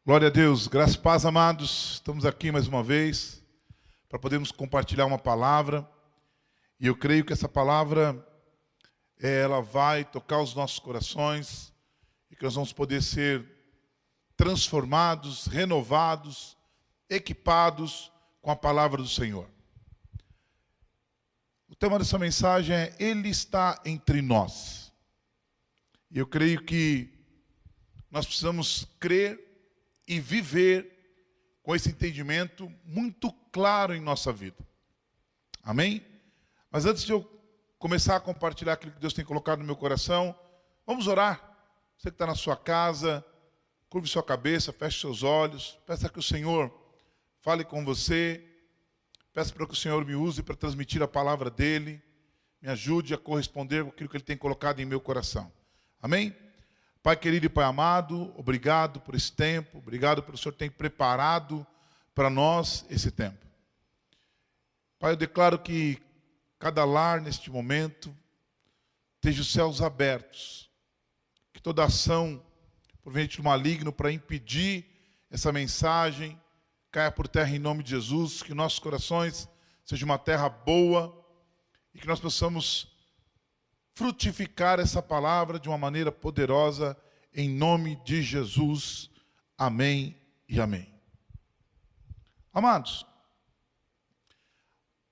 Glória a Deus, graças e paz, amados. Estamos aqui mais uma vez para podermos compartilhar uma palavra. E eu creio que essa palavra, ela vai tocar os nossos corações e que nós vamos poder ser transformados, renovados, equipados com a palavra do Senhor. O tema dessa mensagem é Ele está entre nós. E eu creio que nós precisamos crer e viver com esse entendimento muito claro em nossa vida. Amém? Mas antes de eu começar a compartilhar aquilo que Deus tem colocado no meu coração, vamos orar. Você que está na sua casa, curve sua cabeça, feche seus olhos, peça que o Senhor fale com você, peça para que o Senhor me use para transmitir a palavra dEle, me ajude a corresponder com aquilo que Ele tem colocado em meu coração. Amém? Pai querido e Pai amado, obrigado por esse tempo, obrigado pelo Senhor ter preparado para nós esse tempo. Pai, eu declaro que cada lar neste momento esteja os céus abertos, que toda ação proveniente do maligno para impedir essa mensagem caia por terra em nome de Jesus, que nossos corações sejam uma terra boa e que nós possamos frutificar essa palavra de uma maneira poderosa, em nome de Jesus. Amém e amém. Amados,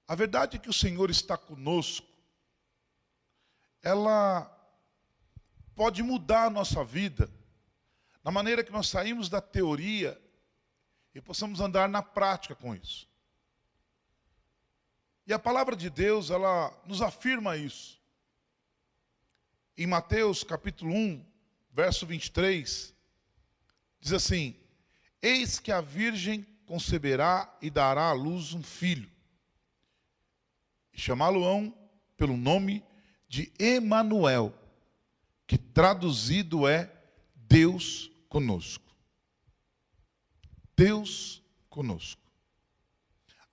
a verdade é que o Senhor está conosco, ela pode mudar a nossa vida, na maneira que nós saímos da teoria e possamos andar na prática com isso. E a palavra de Deus, ela nos afirma isso. Em Mateus capítulo 1, verso 23, diz assim: Eis que a virgem conceberá e dará à luz um filho, e chamá-lo-ão pelo nome de Emanuel, que traduzido é Deus conosco. Deus conosco.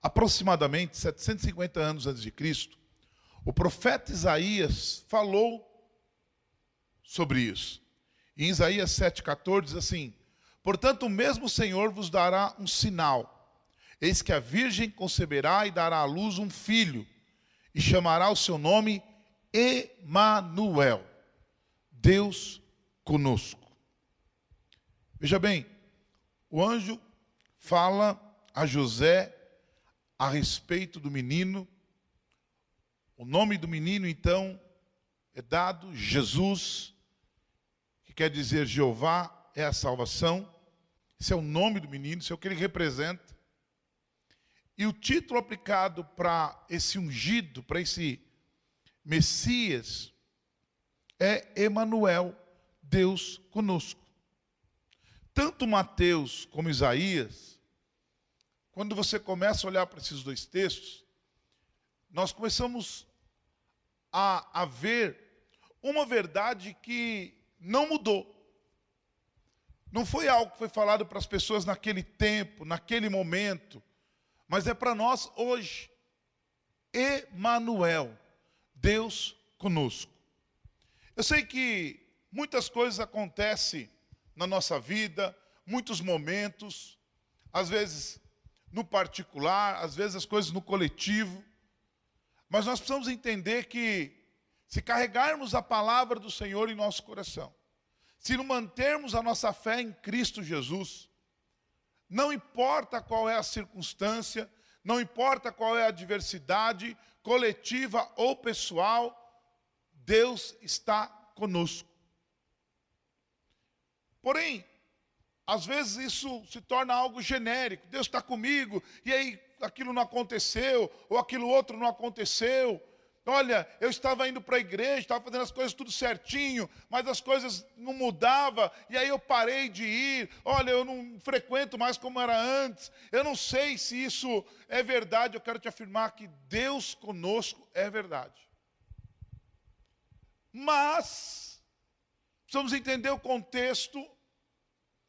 Aproximadamente 750 anos antes de Cristo, o profeta Isaías falou sobre isso. Em Isaías 7,14 diz assim: Portanto, o mesmo Senhor vos dará um sinal. Eis que a virgem conceberá e dará à luz um filho, e chamará o seu nome Emanuel, Deus conosco. Veja bem, o anjo fala a José a respeito do menino. O nome do menino, então, é dado Jesus, que quer dizer Jeová é a salvação. Esse é o nome do menino, isso é o que ele representa. E o título aplicado para esse ungido, para esse Messias, é Emanuel, Deus conosco. Tanto Mateus como Isaías, quando você começa a olhar para esses dois textos, nós começamos a ver uma verdade que não mudou. Não foi algo que foi falado para as pessoas naquele tempo, naquele momento, mas é para nós hoje. Emanuel, Deus conosco. Eu sei que muitas coisas acontecem na nossa vida, muitos momentos, às vezes no particular, às vezes as coisas no coletivo, mas nós precisamos entender que se carregarmos a palavra do Senhor em nosso coração, se não mantermos a nossa fé em Cristo Jesus, não importa qual é a circunstância, não importa qual é a adversidade, coletiva ou pessoal, Deus está conosco. Porém, às vezes isso se torna algo genérico. Deus está comigo, e aí aquilo não aconteceu, ou aquilo outro não aconteceu. Olha, eu estava indo para a igreja, estava fazendo as coisas tudo certinho, mas as coisas não mudavam, e aí eu parei de ir. Olha, eu não frequento mais como era antes. Eu não sei se isso é verdade. Eu quero te afirmar que Deus conosco é verdade. Mas precisamos entender o contexto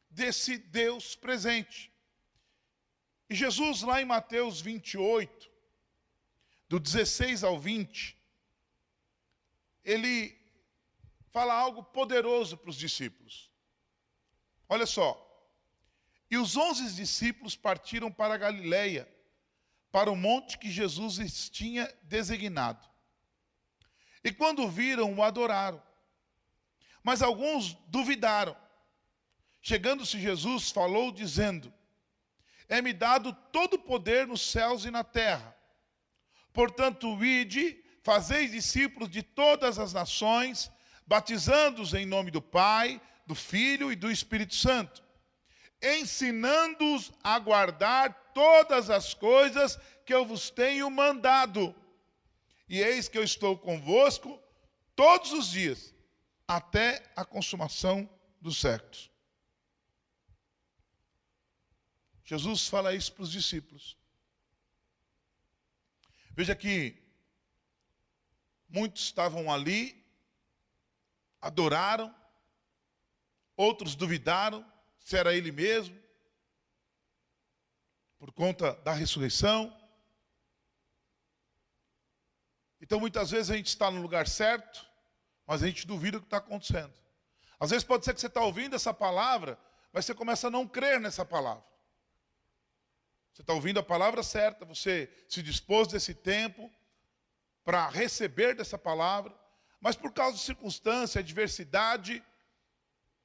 desse Deus presente. E Jesus, lá em Mateus 28, do 16 ao 20, ele fala algo poderoso para os discípulos. Olha só. E os 11 discípulos partiram para a Galileia, para o monte que Jesus lhes tinha designado. E quando o viram, o adoraram. Mas alguns duvidaram. Chegando-se Jesus, falou, dizendo: é-me dado todo o poder nos céus e na terra. Portanto, ide, fazei discípulos de todas as nações, batizando-os em nome do Pai, do Filho e do Espírito Santo, ensinando-os a guardar todas as coisas que eu vos tenho mandado. E eis que eu estou convosco todos os dias, até a consumação dos séculos. Jesus fala isso para os discípulos. Veja que muitos estavam ali, adoraram, outros duvidaram se era ele mesmo, por conta da ressurreição. Então, muitas vezes a gente está no lugar certo, mas a gente duvida o que está acontecendo. Às vezes pode ser que você está ouvindo essa palavra, mas você começa a não crer nessa palavra. Você está ouvindo a palavra certa, você se dispôs desse tempo para receber dessa palavra, mas por causa de circunstância, adversidade,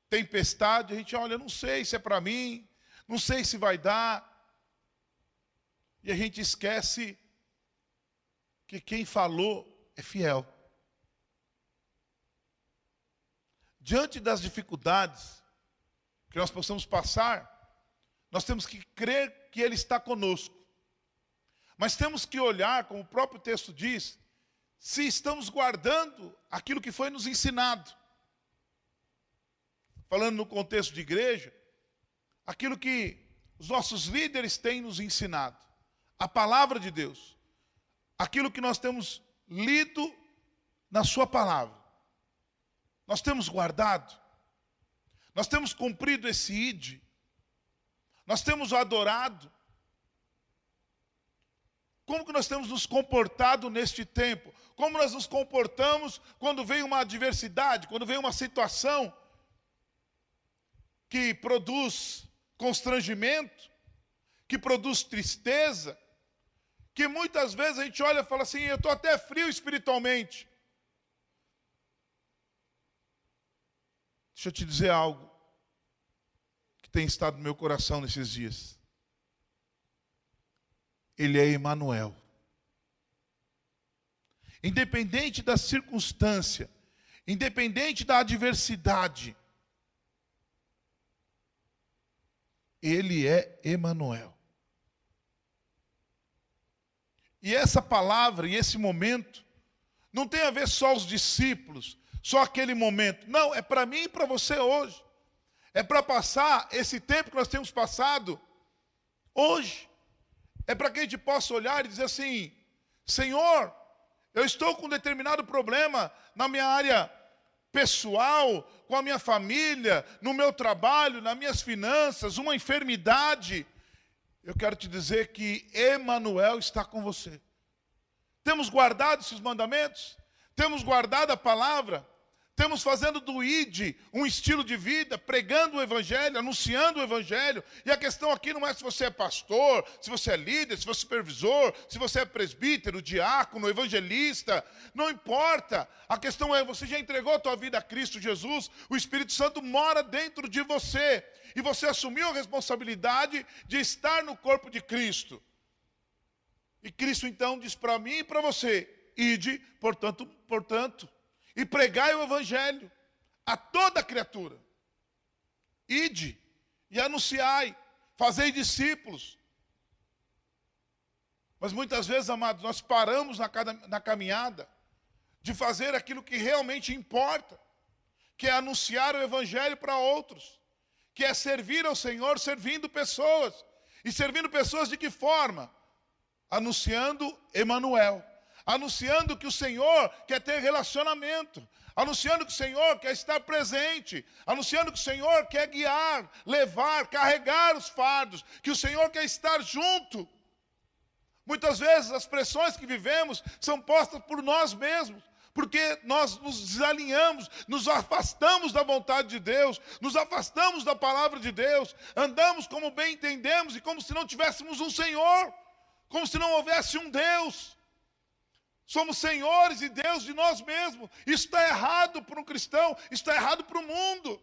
tempestade, a gente olha, não sei se é para mim, não sei se vai dar. E a gente esquece que quem falou é fiel. Diante das dificuldades que nós possamos passar, nós temos que crer que Ele está conosco. Mas temos que olhar, como o próprio texto diz, se estamos guardando aquilo que foi nos ensinado. Falando no contexto de igreja, aquilo que os nossos líderes têm nos ensinado. A palavra de Deus. Aquilo que nós temos lido na sua palavra. Nós temos guardado. Nós temos cumprido esse ide. Nós temos adorado. Como que nós temos nos comportado neste tempo? Como nós nos comportamos quando vem uma adversidade, quando vem uma situação que produz constrangimento, que produz tristeza, que muitas vezes a gente olha e fala assim, eu estou até frio espiritualmente. Deixa eu te dizer algo que tem estado no meu coração nesses dias. Ele é Emanuel. Independente da circunstância, independente da adversidade, Ele é Emanuel. E essa palavra e esse momento não tem a ver só os discípulos, só aquele momento. Não, é para mim e para você hoje. É para passar esse tempo que nós temos passado hoje. É para que a gente possa olhar e dizer assim, Senhor, eu estou com um determinado problema na minha área pessoal, com a minha família, no meu trabalho, nas minhas finanças, uma enfermidade. Eu quero te dizer que Emanuel está com você. Temos guardado esses mandamentos? Temos guardado a palavra? Temos fazendo do ID um estilo de vida, pregando o Evangelho, anunciando o Evangelho. E a questão aqui não é se você é pastor, se você é líder, se você é supervisor, se você é presbítero, diácono, evangelista. Não importa. A questão é, você já entregou a tua vida a Cristo Jesus, o Espírito Santo mora dentro de você. E você assumiu a responsabilidade de estar no corpo de Cristo. E Cristo então diz para mim e para você, ide, portanto, e pregai o Evangelho a toda criatura. Ide e anunciai, fazei discípulos. Mas muitas vezes, amados, nós paramos na caminhada de fazer aquilo que realmente importa, que é anunciar o Evangelho para outros, que é servir ao Senhor servindo pessoas. E servindo pessoas de que forma? Anunciando Emanuel. Anunciando que o Senhor quer ter relacionamento. Anunciando que o Senhor quer estar presente. Anunciando que o Senhor quer guiar, levar, carregar os fardos. Que o Senhor quer estar junto. Muitas vezes as pressões que vivemos são postas por nós mesmos. porque nós nos desalinhamos, nos afastamos da vontade de Deus, nos afastamos da palavra de Deus, andamos como bem entendemos e como se não tivéssemos um Senhor, como se não houvesse um Deus. Somos senhores e Deus de nós mesmos. Isso está errado para um cristão, está errado para o mundo.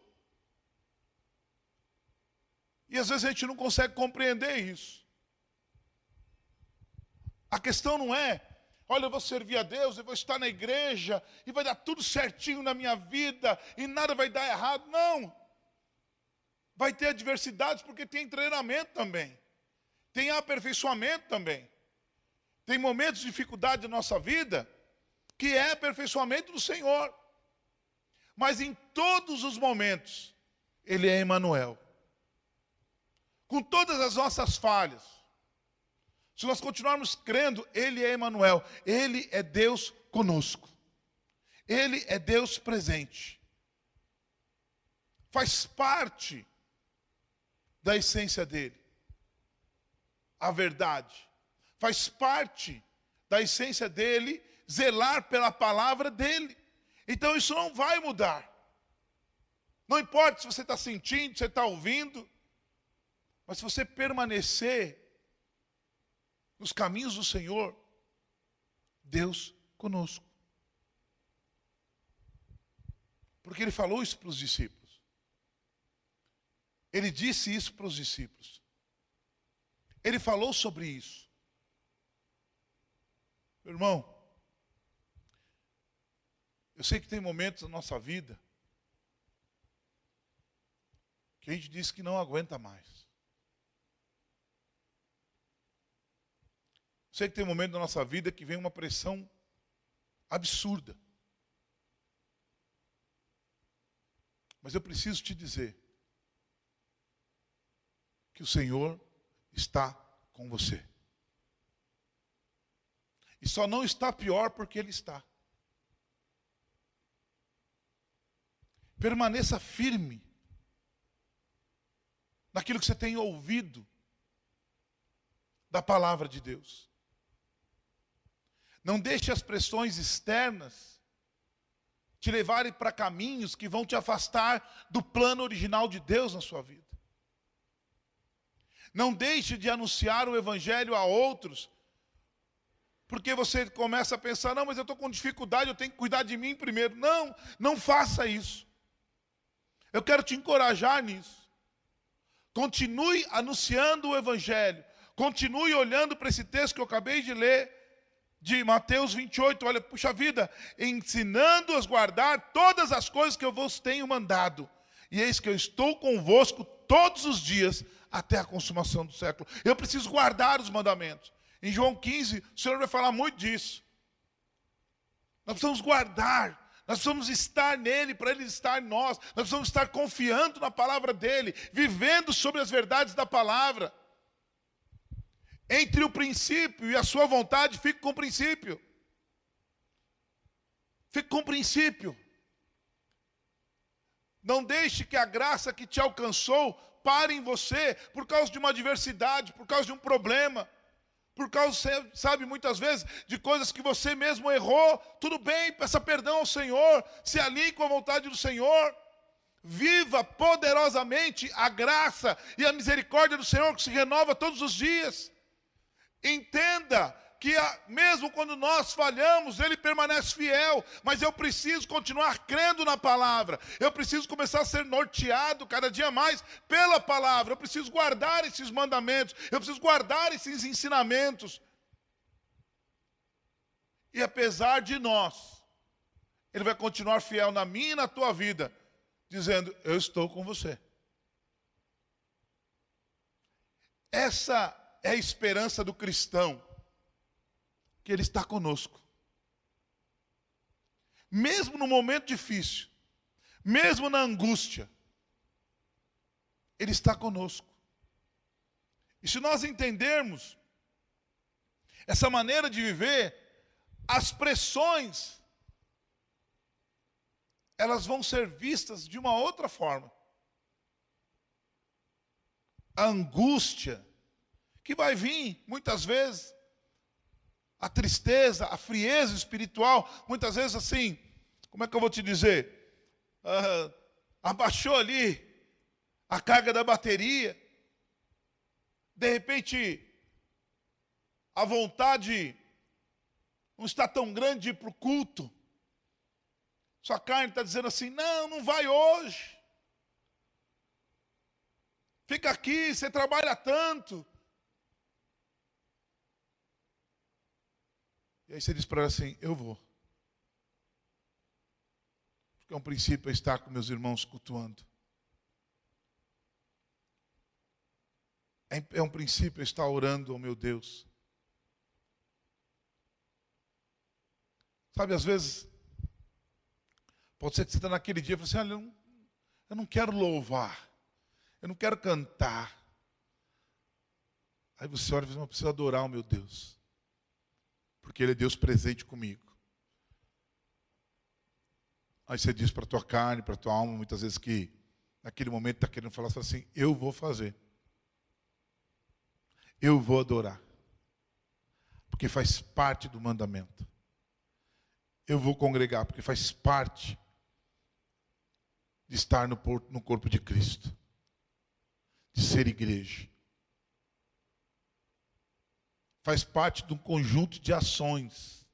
E às vezes a gente não consegue compreender isso. A questão não é, olha, eu vou servir a Deus, eu vou estar na igreja, e vai dar tudo certinho na minha vida, e nada vai dar errado. Não. Vai ter adversidades, porque tem treinamento também. Tem aperfeiçoamento também. Tem momentos de dificuldade na nossa vida, que é aperfeiçoamento do Senhor. Mas em todos os momentos, Ele é Emanuel. Com todas as nossas falhas, se nós continuarmos crendo, Ele é Emanuel. Ele é Deus conosco. Ele é Deus presente. Faz parte da essência dEle. A verdade. Faz parte da essência dEle zelar pela palavra dEle. Então isso não vai mudar. Não importa se você está sentindo, se você está ouvindo, mas se você permanecer nos caminhos do Senhor, Deus conosco. Porque Ele falou isso para os discípulos. Ele disse isso para os discípulos. Ele falou sobre isso. Meu irmão, eu sei que tem momentos na nossa vida que a gente diz que não aguenta mais. Eu sei que tem momentos na nossa vida que vem uma pressão absurda. Mas eu preciso te dizer que o Senhor está com você. E só não está pior porque Ele está. Permaneça firme naquilo que você tem ouvido da palavra de Deus. Não deixe as pressões externas te levarem para caminhos que vão te afastar do plano original de Deus na sua vida. Não deixe de anunciar o Evangelho a outros, porque você começa a pensar, não, mas eu estou com dificuldade, eu tenho que cuidar de mim primeiro. Não, não faça isso. Eu quero te encorajar nisso. Continue anunciando o Evangelho. Continue olhando para esse texto que eu acabei de ler, de Mateus 28, olha, puxa vida, ensinando-os a guardar todas as coisas que eu vos tenho mandado. E eis que eu estou convosco todos os dias, até a consumação do século. Eu preciso guardar os mandamentos. Em João 15, o Senhor vai falar muito disso. Nós precisamos guardar, nós precisamos estar nele, para Ele estar em nós. Nós precisamos estar confiando na palavra dEle, vivendo sobre as verdades da palavra. Entre o princípio e a sua vontade, fique com o princípio. Fique com o princípio. Não deixe que a graça que te alcançou pare em você por causa de uma adversidade, por causa de um problema, por causa, sabe, muitas vezes, de coisas que você mesmo errou. Tudo bem, peça perdão ao Senhor, se alinhe com a vontade do Senhor. Viva poderosamente a graça e a misericórdia do Senhor que se renova todos os dias. Entenda que mesmo quando nós falhamos, Ele permanece fiel, mas eu preciso continuar crendo na palavra, eu preciso começar a ser norteado cada dia mais pela palavra, eu preciso guardar esses mandamentos, eu preciso guardar esses ensinamentos. E apesar de nós, Ele vai continuar fiel na minha e na tua vida, dizendo, eu estou com você. Essa é a esperança do cristão, que Ele está conosco. Mesmo no momento difícil, mesmo na angústia, Ele está conosco. E se nós entendermos essa maneira de viver, as pressões, elas vão ser vistas de uma outra forma. A angústia, que vai vir, muitas vezes, a tristeza, a frieza espiritual, muitas vezes assim, como é que eu vou te dizer? Abaixou ali a carga da bateria, de repente a vontade não está tão grande de ir para o culto, sua carne está dizendo assim, não vai hoje, fica aqui, você trabalha tanto. E aí você diz para ela assim, eu vou. Porque é um princípio estar com meus irmãos cultuando. É um princípio estar orando ao meu Deus. Sabe, às vezes, pode ser que você está naquele dia e fala assim, olha, eu não quero louvar, eu não quero cantar. Aí você olha e diz, eu preciso adorar o meu Deus. Porque Ele é Deus presente comigo. Aí você diz para a tua carne, para a tua alma, muitas vezes que naquele momento está querendo falar assim, eu vou fazer. Eu vou adorar. Porque faz parte do mandamento. Eu vou congregar, porque faz parte de estar no corpo de Cristo. De ser igreja. Faz parte de um conjunto de ações.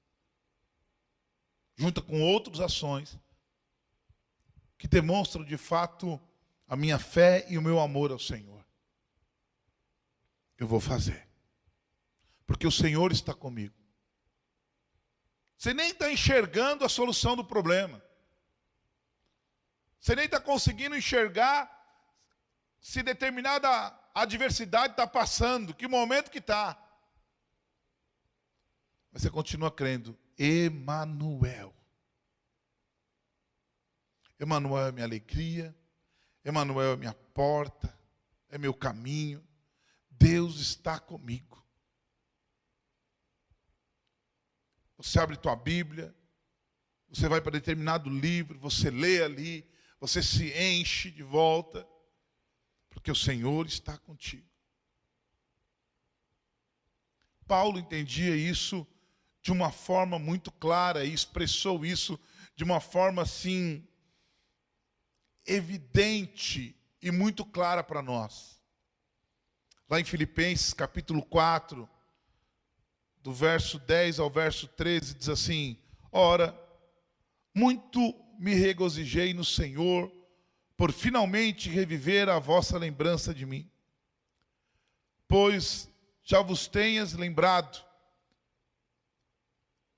Junta com outras ações. Que demonstram de fato a minha fé e o meu amor ao Senhor. Eu vou fazer. Porque o Senhor está comigo. Você nem está enxergando a solução do problema. Você nem está conseguindo enxergar se determinada adversidade está passando, que momento que está. Mas você continua crendo, Emanuel. Emanuel é minha alegria, Emanuel é minha porta, é meu caminho. Deus está comigo. Você abre tua Bíblia, você vai para determinado livro, você lê ali, você se enche de volta, porque o Senhor está contigo. Paulo entendia isso de uma forma muito clara e expressou isso de uma forma assim evidente e muito clara para nós. Lá em Filipenses capítulo 4, do verso 10 ao verso 13, diz assim, ora, muito me regozijei no Senhor, por finalmente reviver a vossa lembrança de mim. Pois já vos tenhas lembrado,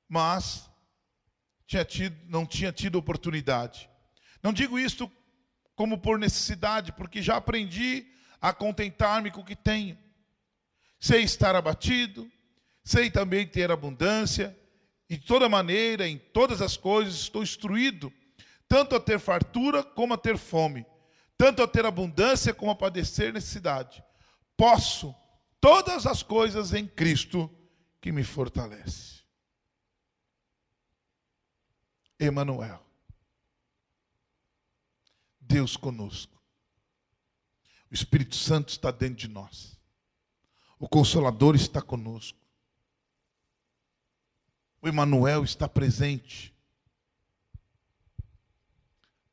mas não tinha tido oportunidade. Não digo isto como por necessidade, porque já aprendi a contentar-me com o que tenho. Sei estar abatido, sei também ter abundância, e de toda maneira, em todas as coisas, estou instruído, tanto a ter fartura como a ter fome, tanto a ter abundância como a padecer necessidade. Posso todas as coisas em Cristo que me fortalece. Emanuel. Deus conosco. O Espírito Santo está dentro de nós. O Consolador está conosco. O Emanuel está presente.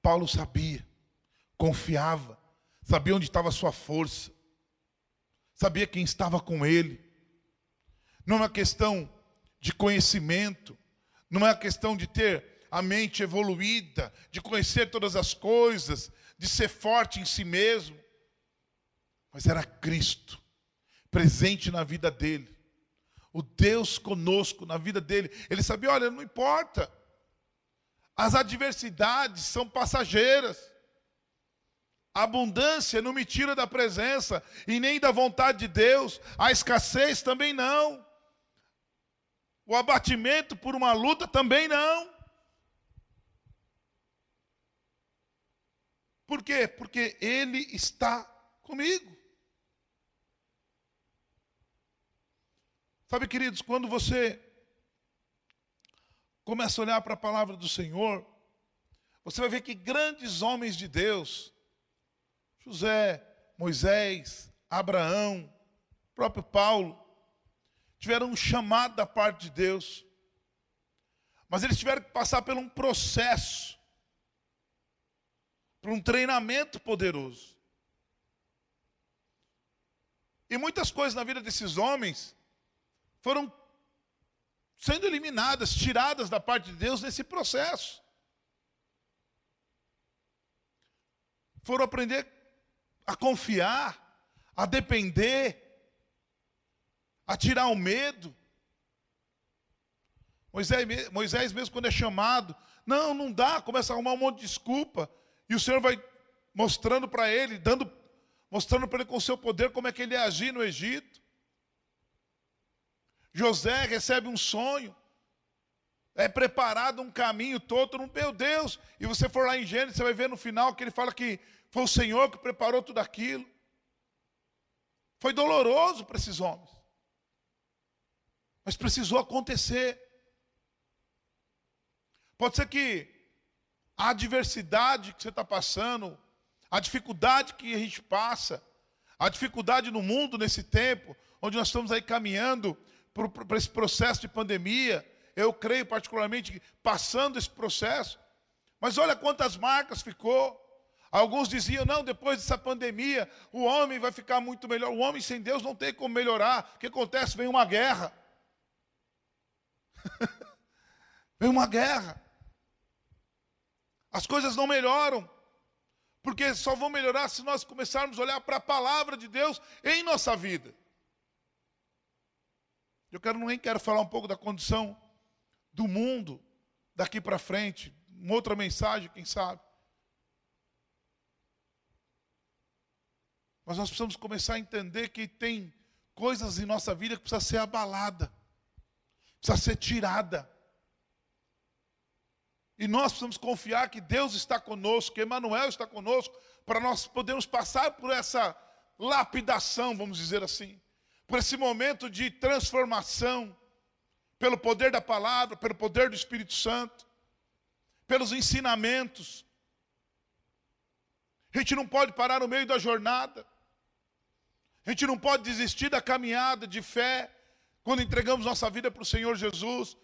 Paulo sabia, confiava, sabia onde estava a sua força, sabia quem estava com ele. Não é uma questão de conhecimento, não é uma questão de ter a mente evoluída, de conhecer todas as coisas, de ser forte em si mesmo. Mas era Cristo, presente na vida dele. O Deus conosco na vida dele. Ele sabia, olha, não importa. As adversidades são passageiras. A abundância não me tira da presença e nem da vontade de Deus. A escassez também não. O abatimento por uma luta também não. Por quê? Porque Ele está comigo. Sabe, queridos, quando você começa a olhar para a palavra do Senhor, você vai ver que grandes homens de Deus, José, Moisés, Abraão, próprio Paulo, tiveram um chamado da parte de Deus, mas eles tiveram que passar por um processo, por um treinamento poderoso. E muitas coisas na vida desses homens foram sendo eliminadas, tiradas da parte de Deus nesse processo. Foram aprender a confiar, a depender, a tirar o medo. Moisés mesmo quando é chamado, não dá, começa a arrumar um monte de desculpa. E o Senhor vai mostrando para ele, mostrando para ele com o seu poder como é que ele ia agir no Egito. José recebe um sonho, é preparado um caminho todo, meu Deus. E você for lá em Gênesis, você vai ver no final que ele fala que foi o Senhor que preparou tudo aquilo. Foi doloroso para esses homens, mas precisou acontecer. Pode ser que a adversidade que você está passando, a dificuldade que a gente passa, a dificuldade no mundo nesse tempo, onde nós estamos aí caminhando para esse processo de pandemia, eu creio particularmente que passando esse processo, mas olha quantas marcas ficou. Alguns diziam, não, depois dessa pandemia, o homem vai ficar muito melhor. O homem sem Deus não tem como melhorar. O que acontece? Vem uma guerra. Vem uma guerra. As coisas não melhoram, porque só vão melhorar se nós começarmos a olhar para a palavra de Deus em nossa vida. Eu nem quero falar um pouco da condição do mundo daqui para frente, uma outra mensagem, quem sabe. Mas nós precisamos começar a entender que tem coisas em nossa vida que precisa ser abalada, precisa ser tirada. E nós precisamos confiar que Deus está conosco, que Emmanuel está conosco, para nós podermos passar por essa lapidação, vamos dizer assim, por esse momento de transformação, pelo poder da palavra, pelo poder do Espírito Santo, pelos ensinamentos. A gente não pode parar no meio da jornada, a gente não pode desistir da caminhada de fé, quando entregamos nossa vida para o Senhor Jesus.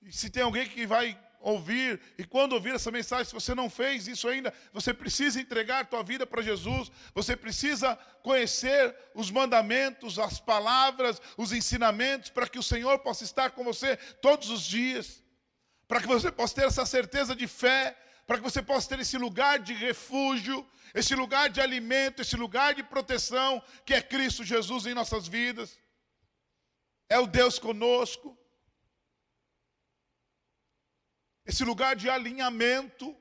E se tem alguém que vai ouvir, e quando ouvir essa mensagem, se você não fez isso ainda, você precisa entregar a tua vida para Jesus, você precisa conhecer os mandamentos, as palavras, os ensinamentos, para que o Senhor possa estar com você todos os dias, para que você possa ter essa certeza de fé, para que você possa ter esse lugar de refúgio, esse lugar de alimento, esse lugar de proteção, que é Cristo Jesus em nossas vidas. É o Deus conosco. Esse lugar de alinhamento.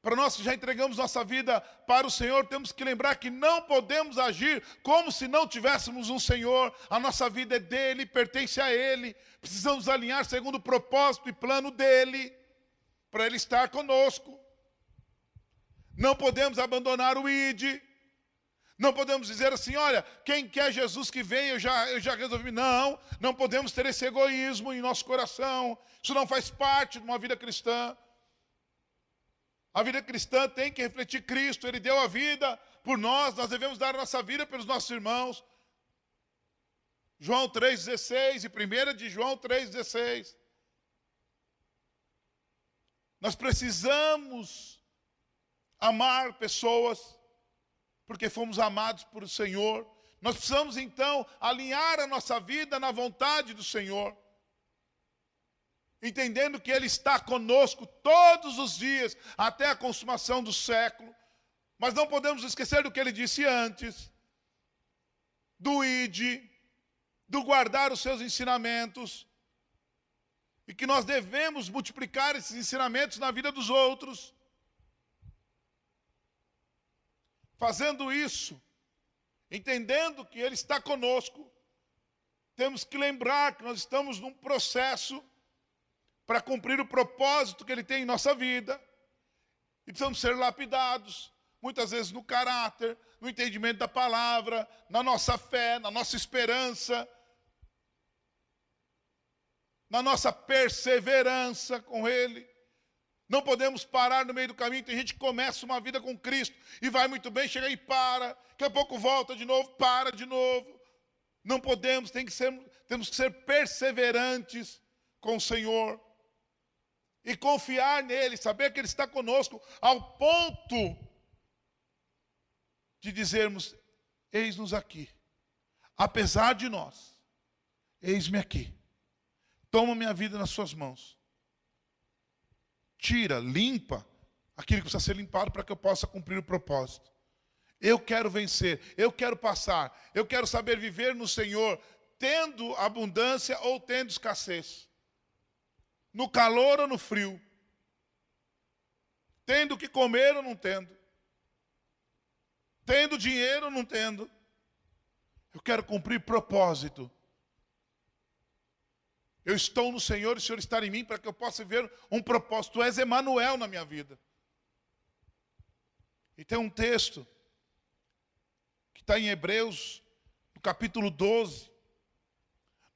Para nós que já entregamos nossa vida para o Senhor, temos que lembrar que não podemos agir como se não tivéssemos um Senhor. A nossa vida é dele, pertence a ele. Precisamos alinhar segundo o propósito e plano dele, para ele estar conosco. Não podemos abandonar o ID. Não podemos dizer assim, olha, quem quer Jesus que venha, eu já resolvi. Não podemos ter esse egoísmo em nosso coração. Isso não faz parte de uma vida cristã. A vida cristã tem que refletir Cristo. Ele deu a vida por nós devemos dar a nossa vida pelos nossos irmãos. João 3,16 e 1 de João 3,16. Nós precisamos amar pessoas, porque fomos amados por o Senhor. Nós precisamos então alinhar a nossa vida na vontade do Senhor, entendendo que Ele está conosco todos os dias, até a consumação do século. Mas não podemos esquecer do que Ele disse antes, do ide, do guardar os seus ensinamentos, e que nós devemos multiplicar esses ensinamentos na vida dos outros. Fazendo isso, entendendo que Ele está conosco, temos que lembrar que nós estamos num processo para cumprir o propósito que Ele tem em nossa vida. E precisamos ser lapidados, muitas vezes no caráter, no entendimento da palavra, na nossa fé, na nossa esperança, na nossa perseverança com Ele. Não podemos parar no meio do caminho. Tem gente que começa uma vida com Cristo e vai muito bem, chega e para, daqui a pouco volta de novo, para de novo. Não podemos, temos que ser perseverantes com o Senhor. E confiar nele, saber que ele está conosco, ao ponto de dizermos, eis-nos aqui. Apesar de nós, eis-me aqui. Toma minha vida nas suas mãos. Tira, limpa aquilo que precisa ser limpado para que eu possa cumprir o propósito. Eu quero vencer, eu quero passar, eu quero saber viver no Senhor, tendo abundância ou tendo escassez. No calor ou no frio. Tendo o que comer ou não tendo. Tendo dinheiro ou não tendo. Eu quero cumprir propósito. Eu estou no Senhor e o Senhor está em mim para que eu possa viver um propósito. Tu és Emanuel na minha vida. E tem um texto que está em Hebreus, no capítulo 12,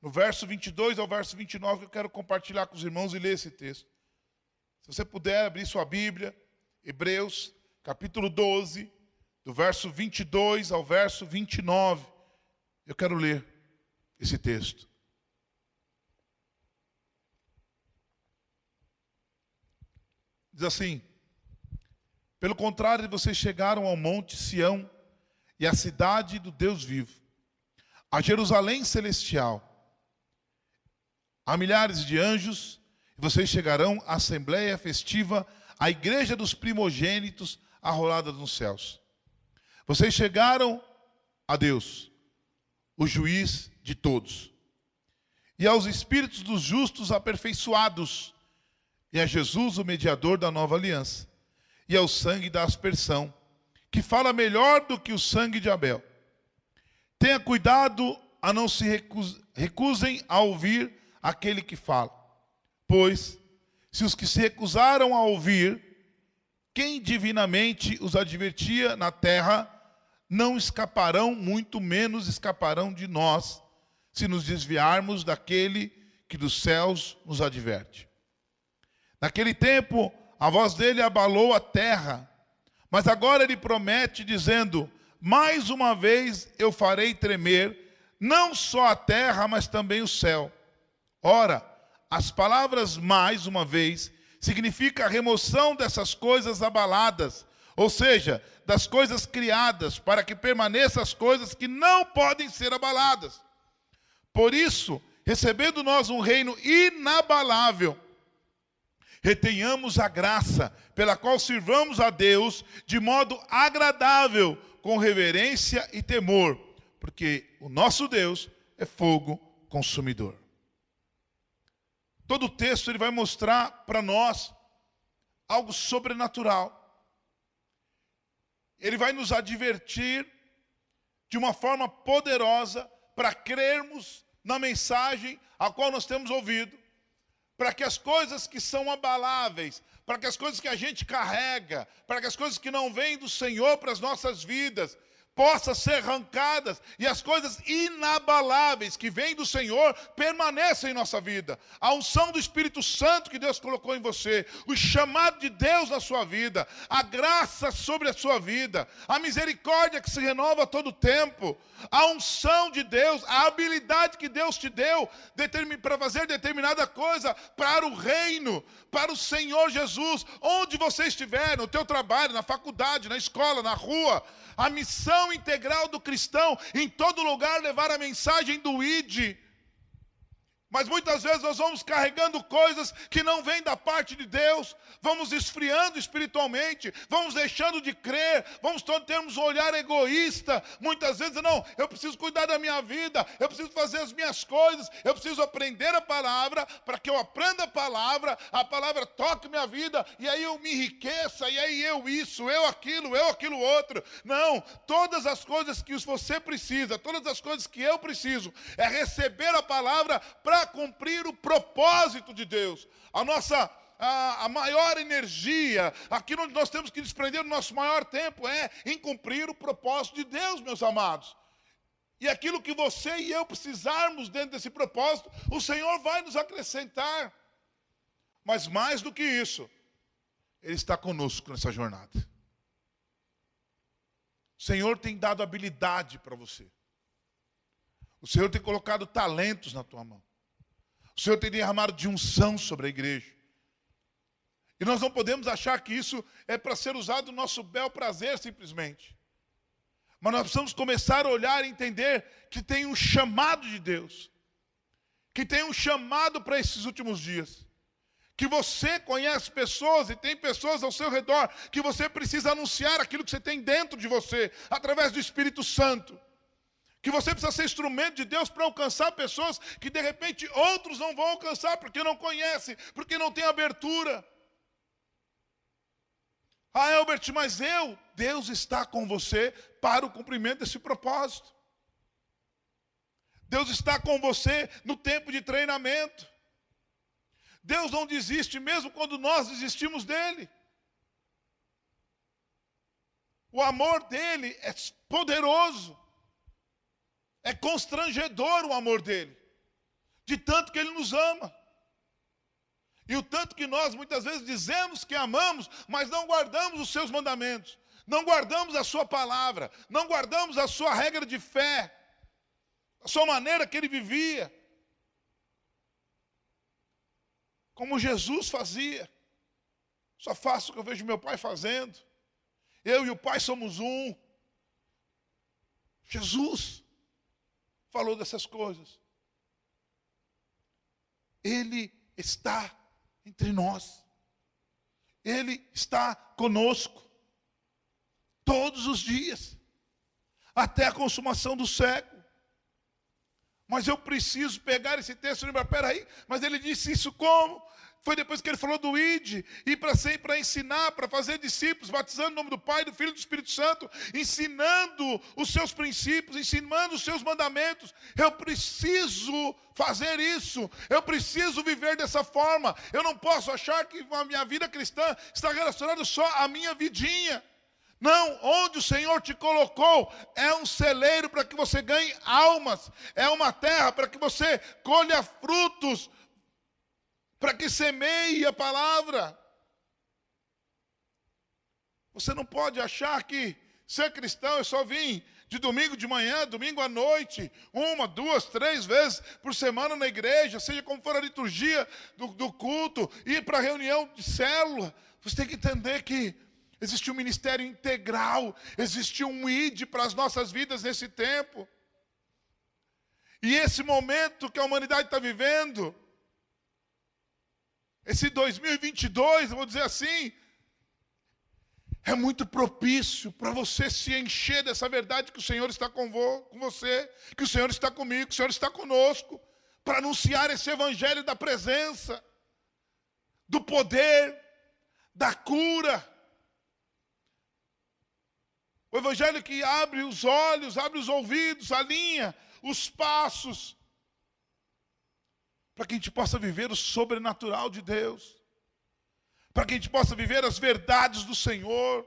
no verso 22 ao verso 29, que eu quero compartilhar com os irmãos e ler esse texto. Se você puder abrir sua Bíblia, Hebreus, capítulo 12, do verso 22 ao verso 29, eu quero ler esse texto. Diz assim: pelo contrário, vocês chegaram ao monte Sião e à cidade do Deus vivo, a Jerusalém celestial, a milhares de anjos, e vocês chegarão à assembleia festiva, à igreja dos primogênitos, arrolada nos céus. Vocês chegaram a Deus, o juiz de todos, e aos espíritos dos justos aperfeiçoados, e a Jesus, o mediador da nova aliança, e ao sangue da aspersão, que fala melhor do que o sangue de Abel. Tenha cuidado a não se recusem a ouvir aquele que fala, pois, se os que se recusaram a ouvir, quem divinamente os advertia na terra, não escaparão, muito menos escaparão de nós, se nos desviarmos daquele que dos céus nos adverte. Naquele tempo, a voz dele abalou a terra, mas agora ele promete, dizendo, mais uma vez eu farei tremer, não só a terra, mas também o céu. Ora, as palavras mais uma vez, significa a remoção dessas coisas abaladas, ou seja, das coisas criadas, para que permaneçam as coisas que não podem ser abaladas. Por isso, recebendo nós um reino inabalável, retenhamos a graça pela qual sirvamos a Deus de modo agradável, com reverência e temor, porque o nosso Deus é fogo consumidor. Todo o texto ele vai mostrar para nós algo sobrenatural. Ele vai nos advertir de uma forma poderosa para crermos na mensagem a qual nós temos ouvido, para que as coisas que são abaláveis, para que as coisas que a gente carrega, para que as coisas que não vêm do Senhor para as nossas vidas, possam ser arrancadas, e as coisas inabaláveis que vêm do Senhor permaneçam em nossa vida. A unção do Espírito Santo que Deus colocou em você, o chamado de Deus na sua vida, a graça sobre a sua vida, a misericórdia que se renova a todo tempo, a unção de Deus, a habilidade que Deus te deu para fazer determinada coisa para o reino, para o Senhor Jesus, onde você estiver, no teu trabalho, na faculdade, na escola, na rua. A missão integral do cristão, em todo lugar, levar a mensagem do ID. Mas muitas vezes nós vamos carregando coisas que não vêm da parte de Deus, vamos esfriando espiritualmente, vamos deixando de crer, vamos termos um olhar egoísta. Muitas vezes, não, eu preciso cuidar da minha vida, eu preciso fazer as minhas coisas, eu preciso aprender a palavra, para que eu aprenda a palavra toque minha vida, e aí eu me enriqueça, e aí eu isso, eu aquilo outro. Não, todas as coisas que você precisa, todas as coisas que eu preciso, é receber a palavra para cumprir o propósito de Deus. A maior energia, aquilo onde nós temos que desprender o nosso maior tempo é em cumprir o propósito de Deus, meus amados. E aquilo que você e eu precisarmos dentro desse propósito, o Senhor vai nos acrescentar. Mas mais do que isso, Ele está conosco nessa jornada. O Senhor tem dado habilidade para você. O Senhor tem colocado talentos na tua mão. O Senhor tem derramado de unção sobre a igreja. E nós não podemos achar que isso é para ser usado no nosso bel prazer simplesmente. Mas nós precisamos começar a olhar e entender que tem um chamado de Deus. Que tem um chamado para esses últimos dias. Que você conhece pessoas e tem pessoas ao seu redor que você precisa anunciar aquilo que você tem dentro de você, através do Espírito Santo. Que você precisa ser instrumento de Deus para alcançar pessoas que de repente outros não vão alcançar porque não conhecem, porque não tem abertura. Ah, Elbert, mas Deus está com você para o cumprimento desse propósito. Deus está com você no tempo de treinamento. Deus não desiste mesmo quando nós desistimos dele. O amor dele é poderoso. É constrangedor o amor dele. De tanto que ele nos ama. E o tanto que nós muitas vezes dizemos que amamos, mas não guardamos os seus mandamentos. Não guardamos a sua palavra. Não guardamos a sua regra de fé. A sua maneira que ele vivia. Como Jesus fazia. Só faço o que eu vejo meu pai fazendo. Eu e o pai somos um. Jesus falou dessas coisas. Ele está entre nós. Ele está conosco. Todos os dias. Até a consumação do século. Mas eu preciso pegar esse texto e lembrar, peraí, mas ele disse isso como? Foi depois que ele falou do ide, e para ensinar, para fazer discípulos, batizando em nome do Pai, do Filho e do Espírito Santo, ensinando os seus princípios, ensinando os seus mandamentos. Eu preciso fazer isso, eu preciso viver dessa forma. Eu não posso achar que a minha vida cristã está relacionada só à minha vidinha. Não, onde o Senhor te colocou é um celeiro para que você ganhe almas, é uma terra para que você colha frutos, para que semeie a palavra. Você não pode achar que ser cristão é só vir de domingo de manhã, domingo à noite, 1, 2, 3 vezes por semana na igreja, seja como for a liturgia do culto, ir para a reunião de célula. Você tem que entender que existe um ministério integral, existe um ID para as nossas vidas nesse tempo. E esse momento que a humanidade está vivendo, esse 2022, eu vou dizer assim, é muito propício para você se encher dessa verdade que o Senhor está com você, que o Senhor está comigo, que o Senhor está conosco, para anunciar esse evangelho da presença, do poder, da cura. O evangelho que abre os olhos, abre os ouvidos, alinha os passos, para que a gente possa viver o sobrenatural de Deus, para que a gente possa viver as verdades do Senhor.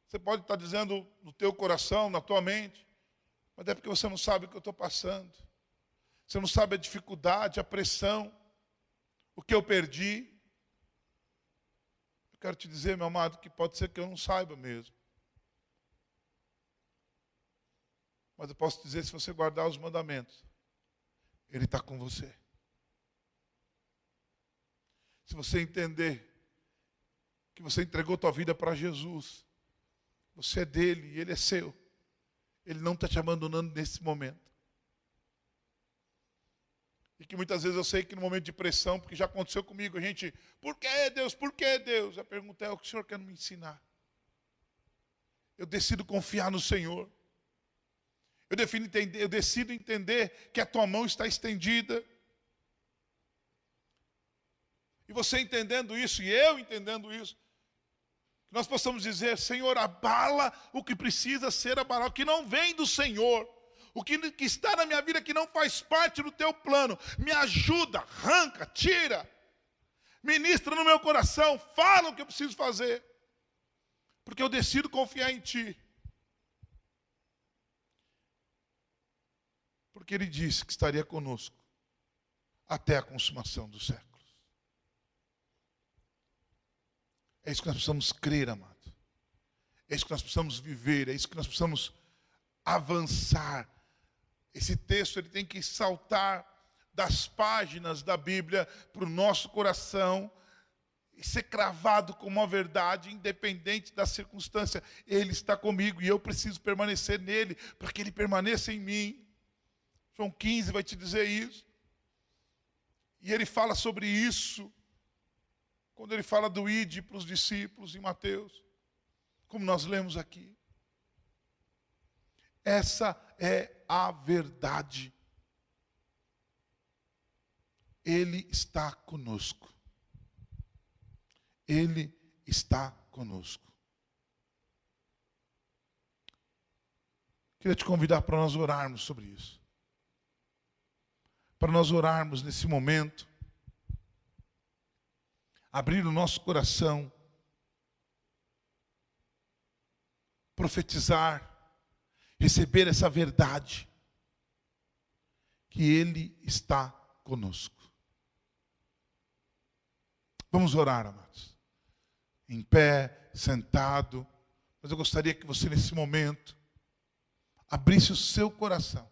Você pode estar dizendo no teu coração, na tua mente, mas é porque você não sabe o que eu estou passando. Você não sabe a dificuldade, a pressão, o que eu perdi. Eu quero te dizer, meu amado, que pode ser que eu não saiba mesmo. Mas eu posso dizer, se você guardar os mandamentos, Ele está com você. Se você entender que você entregou tua vida para Jesus, você é dele e ele é seu. Ele não está te abandonando nesse momento. E que muitas vezes eu sei que no momento de pressão, porque já aconteceu comigo, a gente, por que Deus? Por que Deus? A pergunta é, o que o Senhor quer me ensinar? Eu decido confiar no Senhor. Eu decido entender que a tua mão está estendida. E você entendendo isso, e eu entendendo isso, que nós possamos dizer, Senhor, abala o que precisa ser abalado, o que não vem do Senhor, o que está na minha vida que não faz parte do teu plano, me ajuda, arranca, tira, ministra no meu coração, fala o que eu preciso fazer, porque eu decido confiar em Ti. Porque Ele disse que estaria conosco até a consumação dos séculos. É isso que nós precisamos crer, amado. É isso que nós precisamos viver, é isso que nós precisamos avançar. Esse texto ele tem que saltar das páginas da Bíblia para o nosso coração e ser cravado como uma verdade, independente da circunstância. Ele está comigo e eu preciso permanecer nele, para que ele permaneça em mim. João 15 vai te dizer isso. E ele fala sobre isso, quando ele fala do ide para os discípulos em Mateus, como nós lemos aqui. Essa é a verdade. Ele está conosco. Ele está conosco. Queria te convidar para nós orarmos sobre isso. Para nós orarmos nesse momento. Abrir o nosso coração. Profetizar. Receber essa verdade. Que Ele está conosco. Vamos orar, amados. Em pé, sentado. Mas eu gostaria que você, nesse momento, abrisse o seu coração.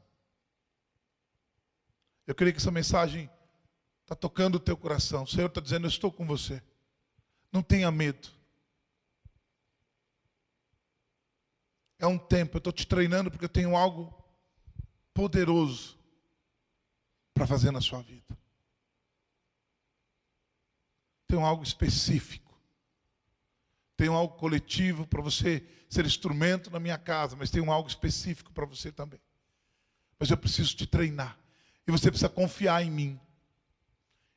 Eu creio que essa mensagem está tocando o teu coração. O Senhor está dizendo, eu estou com você. Não tenha medo. É um tempo, eu estou te treinando porque eu tenho algo poderoso para fazer na sua vida. Tenho algo específico. Tenho algo coletivo para você ser instrumento na minha casa, mas tenho algo específico para você também. Mas eu preciso te treinar. E você precisa confiar em mim.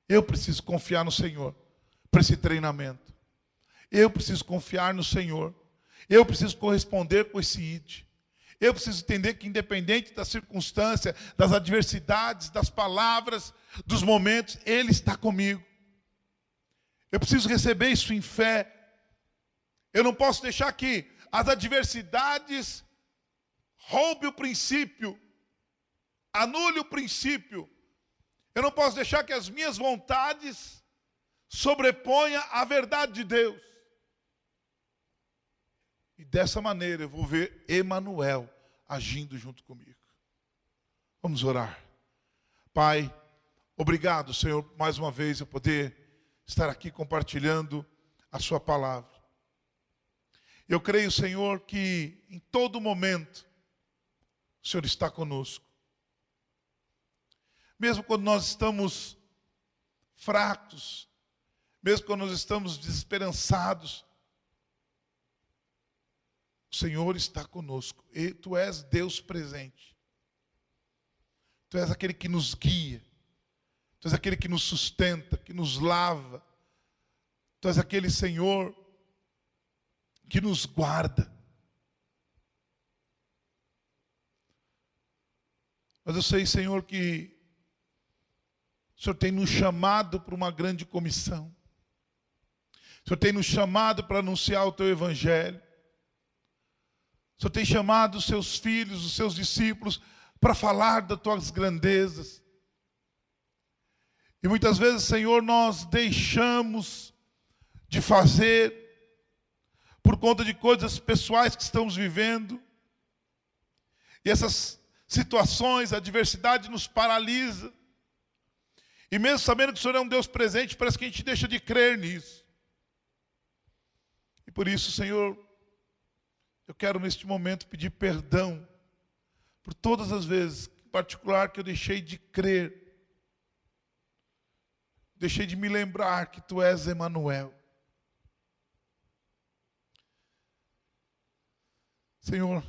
Eu preciso confiar no Senhor para esse treinamento. Eu preciso confiar no Senhor. Eu preciso corresponder com esse id. Eu preciso entender que independente da circunstância, das adversidades, das palavras, dos momentos, Ele está comigo. Eu preciso receber isso em fé. Eu não posso deixar que as adversidades roubem o princípio, anule o princípio. Eu não posso deixar que as minhas vontades sobreponham a verdade de Deus. E dessa maneira eu vou ver Emanuel agindo junto comigo. Vamos orar. Pai, obrigado, Senhor, mais uma vez eu poder estar aqui compartilhando a sua palavra. Eu creio, Senhor, que em todo momento o Senhor está conosco. Mesmo quando nós estamos fracos, mesmo quando nós estamos desesperançados, o Senhor está conosco. E Tu és Deus presente. Tu és aquele que nos guia. Tu és aquele que nos sustenta, que nos lava. Tu és aquele, Senhor, que nos guarda. Mas eu sei, Senhor, que o Senhor tem nos chamado para uma grande comissão. O Senhor tem nos chamado para anunciar o Teu Evangelho. O Senhor tem chamado os Seus filhos, os Seus discípulos, para falar das Tuas grandezas. E muitas vezes, Senhor, nós deixamos de fazer por conta de coisas pessoais que estamos vivendo. E essas situações, a adversidade nos paralisa. E mesmo sabendo que o Senhor é um Deus presente, parece que a gente deixa de crer nisso. E por isso, Senhor, eu quero neste momento pedir perdão por todas as vezes, em particular, que eu deixei de crer. Deixei de me lembrar que Tu és Emanuel. Senhor,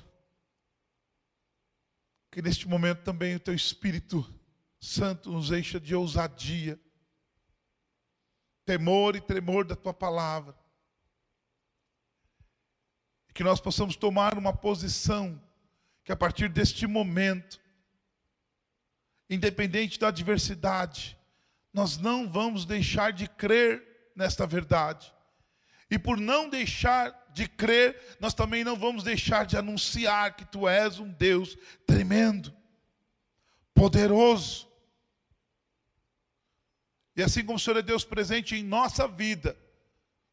que neste momento também o Teu Espírito Santo nos encha de ousadia, temor e tremor da Tua palavra. Que nós possamos tomar uma posição que a partir deste momento, independente da adversidade, nós não vamos deixar de crer nesta verdade. E por não deixar de crer, nós também não vamos deixar de anunciar que Tu és um Deus tremendo, poderoso. E assim como o Senhor é Deus presente em nossa vida,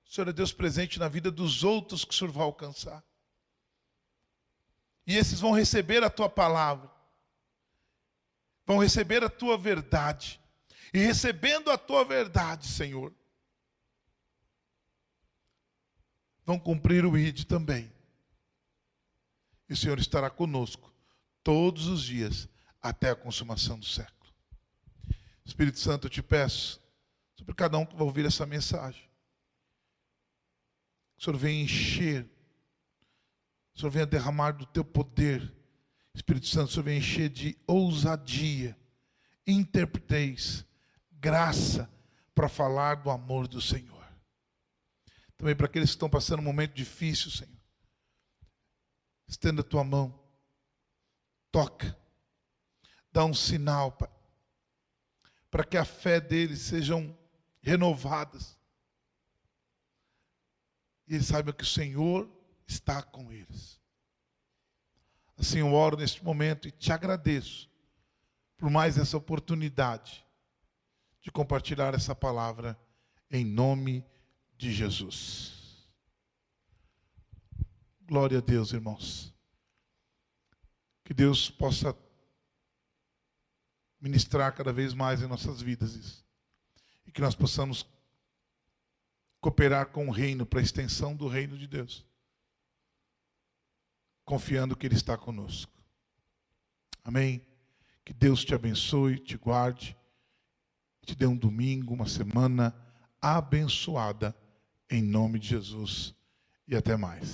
o Senhor é Deus presente na vida dos outros que o Senhor vai alcançar. E esses vão receber a tua palavra, vão receber a tua verdade. E recebendo a tua verdade, Senhor, vão cumprir o ID também. E o Senhor estará conosco todos os dias, até a consumação do século. Espírito Santo, eu te peço, sobre cada um que vai ouvir essa mensagem, que o Senhor venha encher, o Senhor venha derramar do teu poder. Espírito Santo, o Senhor venha encher de ousadia, interpretez, graça, para falar do amor do Senhor. Também para aqueles que estão passando um momento difícil, Senhor, estenda a tua mão, toca, dá um sinal, Pai, para que a fé deles sejam renovadas. E eles saibam que o Senhor está com eles. Assim eu oro neste momento e te agradeço por mais essa oportunidade de compartilhar essa palavra em nome de Jesus. Glória a Deus, irmãos. Que Deus possa ministrar cada vez mais em nossas vidas isso. E que nós possamos cooperar com o reino, para a extensão do reino de Deus, confiando que Ele está conosco. Amém? Que Deus te abençoe, te guarde, te dê um domingo, uma semana abençoada, em nome de Jesus, e até mais.